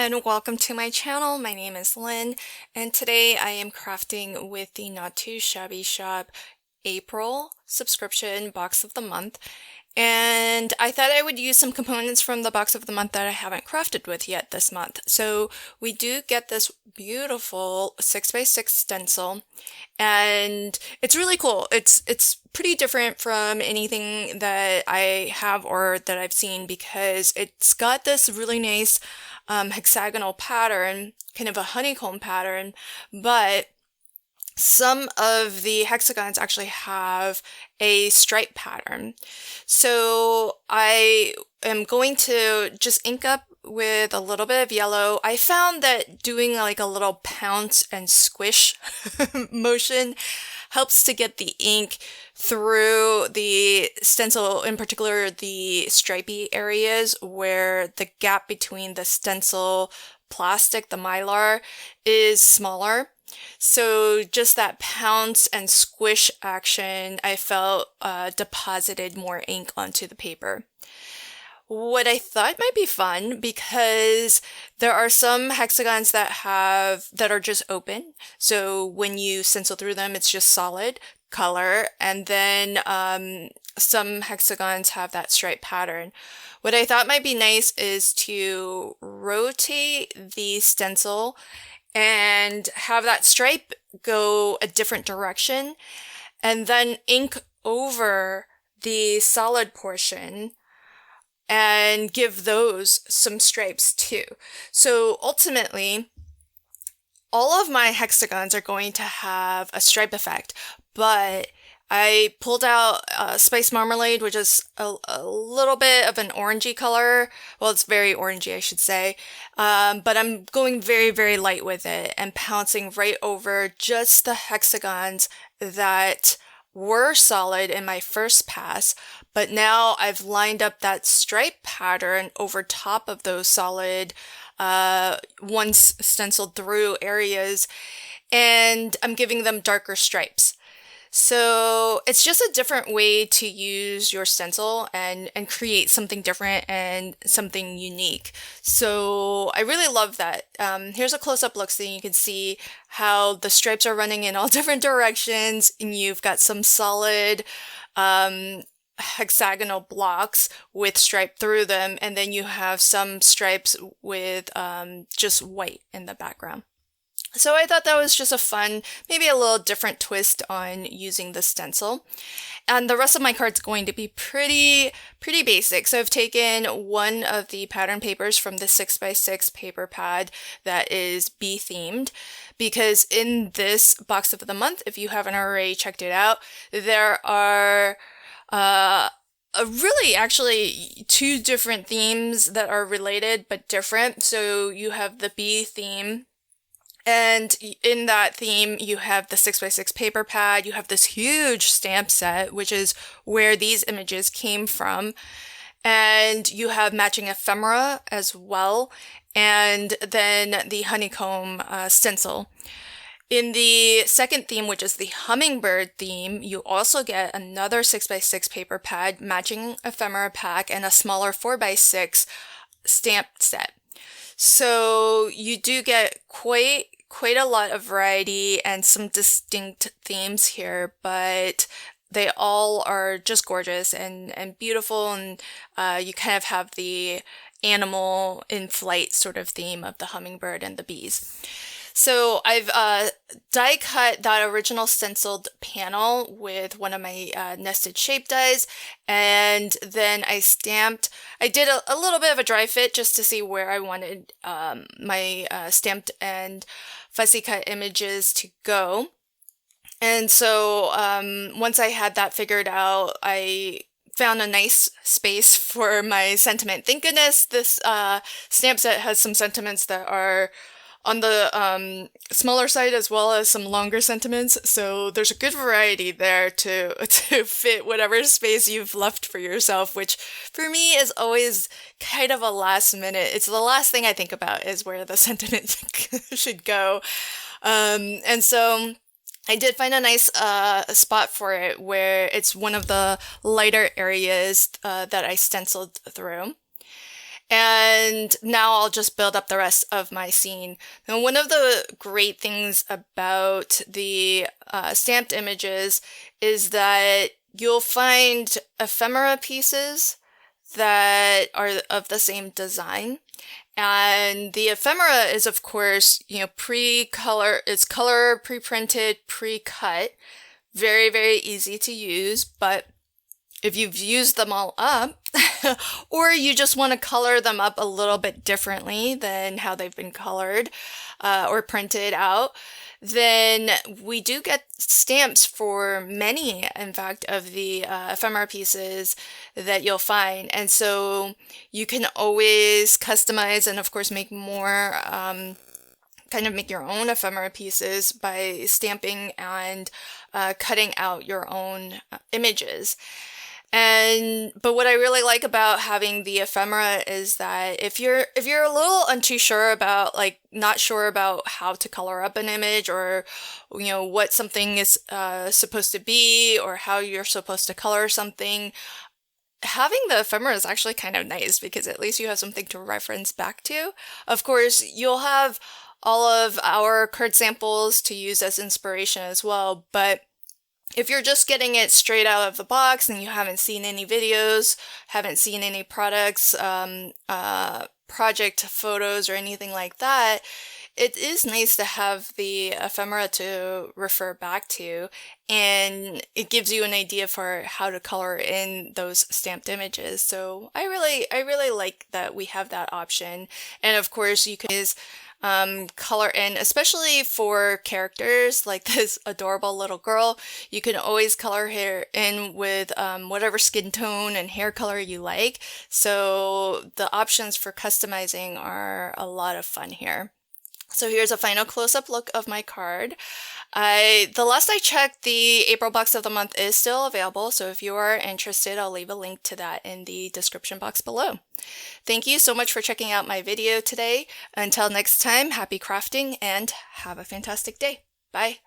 and welcome to my channel. My name is Lynn, and today I am crafting with the Not Too Shabby Shop April subscription box of the month. And I thought I would use some components from the box of the month that I haven't crafted with yet this month. So we do get this beautiful 6x6 stencil, and it's really cool. It's pretty different from anything that I have or that I've seen because it's got this really nice hexagonal pattern, kind of a honeycomb pattern, but some of the hexagons actually have a stripe pattern. So I am going to just ink up with a little bit of yellow. I found that doing like a little pounce and squish motion helps to get the ink through the stencil, in particular the stripy areas where the gap between the stencil plastic, the mylar, is smaller. So just that pounce and squish action, I felt deposited more ink onto the paper. What I thought might be fun, because there are some hexagons that are just open. So when you stencil through them, it's just solid color. And then some hexagons have that stripe pattern. What I thought might be nice is to rotate the stencil and have that stripe go a different direction, and then ink over the solid portion and give those some stripes too. So ultimately, all of my hexagons are going to have a stripe effect, but I pulled out Spice Marmalade, which is a little bit of an orangey color. Well, it's very orangey, I should say. But I'm going very, very light with it and pouncing right over just the hexagons that were solid in my first pass. But now I've lined up that stripe pattern over top of those solid, once stenciled through areas, and I'm giving them darker stripes. So it's just a different way to use your stencil and create something different and something unique. So I really love that. Here's a close-up look so you can see how the stripes are running in all different directions, and you've got some solid hexagonal blocks with stripe through them, and then you have some stripes with just white in the background. So I thought that was just a fun, maybe a little different twist on using the stencil. And the rest of my card's going to be pretty basic. So I've taken one of the pattern papers from the 6x6 paper pad that is bee themed, because in this box of the month, if you haven't already checked it out, there are really actually two different themes that are related but different. So you have the bee theme, and in that theme, you have the 6x6 paper pad, you have this huge stamp set, which is where these images came from, and you have matching ephemera as well, and then the honeycomb stencil. In the second theme, which is the hummingbird theme, you also get another 6x6 paper pad, matching ephemera pack, and a smaller 4x6 stamp set. So you do get quite a lot of variety and some distinct themes here, but they all are just gorgeous and beautiful, and you kind of have the animal in flight sort of theme of the hummingbird and the bees. So I've die cut that original stenciled panel with one of my nested shape dies, and then I did a little bit of a dry fit just to see where I wanted my stamped and fussy cut images to go. And so once I had that figured out, I found a nice space for my sentiment. Thank goodness this stamp set has some sentiments that are on the smaller side as well as some longer sentiments, so there's a good variety there to fit whatever space you've left for yourself, which for me is always kind of a last minute. It's the last thing I think about is where the sentiment should go. And so I did find a nice spot for it where it's one of the lighter areas that I stenciled through. And now I'll just build up the rest of my scene. Now, one of the great things about the stamped images is that you'll find ephemera pieces that are of the same design. And the ephemera is, of course, it's color pre-printed, pre-cut. Very, very easy to use, but if you've used them all up, or you just want to color them up a little bit differently than how they've been colored or printed out, then we do get stamps for many, in fact, of the ephemera pieces that you'll find. And so you can always customize and, of course, make more, kind of make your own ephemera pieces by stamping and cutting out your own images. But what I really like about having the ephemera is that if you're a little too sure about, like, not sure about how to color up an image, or what something is supposed to be, or how you're supposed to color something, having the ephemera is actually kind of nice, because at least you have something to reference back to. Of course, you'll have all of our card samples to use as inspiration as well, but if you're just getting it straight out of the box and you haven't seen any videos, haven't seen any products, project photos or anything like that, it is nice to have the ephemera to refer back to, and it gives you an idea for how to color in those stamped images. So I really like that we have that option. And of course, you can use color in, especially for characters like this adorable little girl. You can always color her in with whatever skin tone and hair color you like. So the options for customizing are a lot of fun here. So here's a final close-up look of my card. The last I checked, the April box of the month is still available, so if you are interested, I'll leave a link to that in the description box below. Thank you so much for checking out my video today. Until next time, happy crafting and have a fantastic day. Bye!